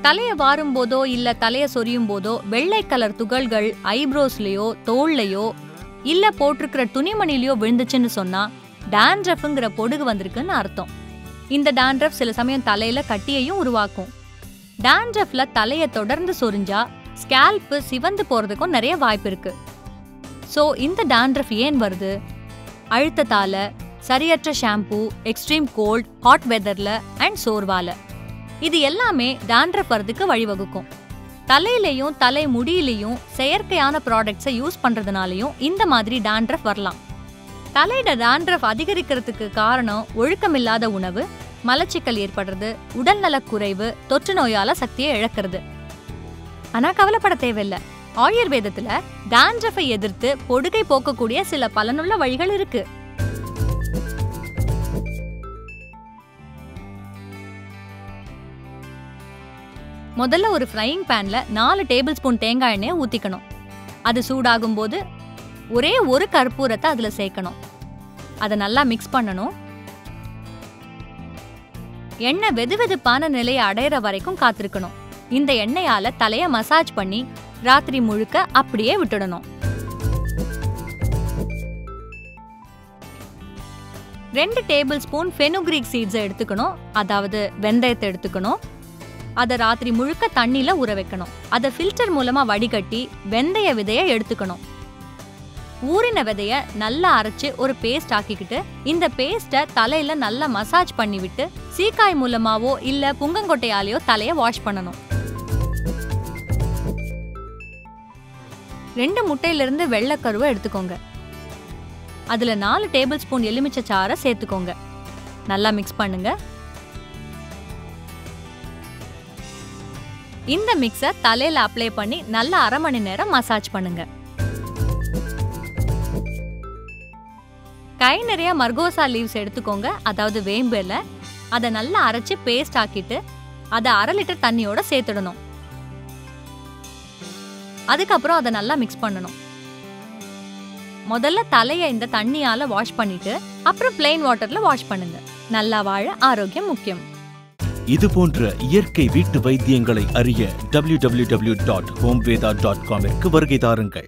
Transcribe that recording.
தலைய வாரும் போதோ இல்ல தலைய சொரியும் போதோ வெள்ளை கலர் துகள்கள் ஐப்ரோஸ்லயோ தோள்லயோ இல்ல போட்டிருக்கிற துணிமணிலயோ விழுந்துச்சுன்னு சொன்னா டாண்ட்ரஃப்ங்கிற பொடுகு வந்திருக்குன்னு அர்த்தம். இந்த டாண்ட்ரஃப் சில சமயம் தலையில கட்டியையும் உருவாக்கும். டாண்ட்ரஃப்ல தலைய தொடர்ந்து சொரிஞ்சா ஸ்கேல்ப் சிவந்து போறதுக்கும் நிறைய வாய்ப்பு இருக்கு. சோ இந்த டாண்ட்ரஃப் ஏன் வருது? அழுத்தத்தால, சரியற்ற ஷாம்பூ, எக்ஸ்ட்ரீம் கோல்ட், ஹாட் வெதர்ல அண்ட் சோர்வால. இது எல்லாமே டாண்ட்ரஃப் வரதுக்கு வழிவகுக்கும். தலையிலையும் தலை முடியிலையும் செயற்கையான ப்ராடக்ட்ஸை யூஸ் பண்றதுனாலையும் இந்த மாதிரி டாண்ட்ரஃப் வரலாம். தலையிட டாண்ட்ரஃப் அதிகரிக்கிறதுக்கு காரணம் ஒழுக்கமில்லாத உணவு, மலச்சிக்கல் ஏற்படுறது, உடல்நலக் குறைவு, தொற்று நோயால சக்தியை இழக்கிறது. ஆனா கவலைப்பட தேவையில்லை. ஆயுர்வேதத்துல டாண்ட்ரஃபை எதிர்த்து பொடுகை போக்கக்கூடிய சில பலனுள்ள வழிகள் இருக்கு. முதல்ல ஒரு ஃப்ரையிங் பேன்ல 4 டேபிள் ஸ்பூன் தேங்காய் எண்ணெயை ஊத்திக்கணும். அது சூடாகும் போது ஒரே ஒரு கற்பூரத்தை அதுல சேர்க்கணும். அதை நல்லா மிக்ஸ் பண்ணணும். எண்ணெய் வெதுவெதுப்பான நிலையை அடையிற வரைக்கும் காத்திருக்கணும். இந்த எண்ணெயால தலைய மசாஜ் பண்ணி ராத்திரி முழுக்க அப்படியே விட்டுடணும். 2 டேபிள் ஸ்பூன் ஃபெனுக்ரீக் சீட்ஸை எடுத்துக்கணும். அதாவது வெந்தயத்தை எடுத்துக்கணும். அதை ராத்திரி முழுக்க தண்ணியில ஊற வைக்கணும். அதை ஃபில்டர் மூலமா வடிகட்டி வெந்தய விதையை எடுத்துக்கணும். ஊறின விதைய நல்லா அரைச்சு ஒரு பேஸ்ட் ஆக்கிக்கிட்டு இந்த பேஸ்ட்டை தலையில நல்லா மசாஜ் பண்ணி விட்டு சீக்காய் மூலமாவோ இல்ல புங்கங்கொட்டையாலேயோ தலைய வாஷ் பண்ணணும். 2 முட்டையிலிருந்து வெள்ளைக்கருவை எடுத்துக்கோங்க. அதுல 4 டேபிள் ஸ்பூன் எலுமிச்சை சாறை சேர்த்துக்கோங்க. நல்லா மிக்ஸ் பண்ணுங்க. இந்த மிக்ஸை தலையில அப்ளை பண்ணி நல்லா அரை மணி நேரம் மசாஜ் பண்ணுங்க. கை நிறைய மர்கோசா லீவ்ஸ் எடுத்துக்கோங்க. அதாவது வேம்பு இலை. அதை நல்லா அரைச்சு பேஸ்ட் ஆக்கிட்டு அதை 1/2 லிட்டர் தண்ணியோட சேர்த்துடணும். அதுக்கப்புறம் அதை நல்லா மிக்ஸ் பண்ணணும். முதல்ல தலையை இந்த தண்ணியால வாஷ் பண்ணிட்டு அப்புறம் பிளெயின் வாட்டர்ல வாஷ் பண்ணுங்க. நல்லா வாழ ஆரோக்கியம் முக்கியம். இது போன்ற இயற்கை வீட்டு வைத்தியங்களை அறிய www.homeveda.com வருகை தாருங்கள்.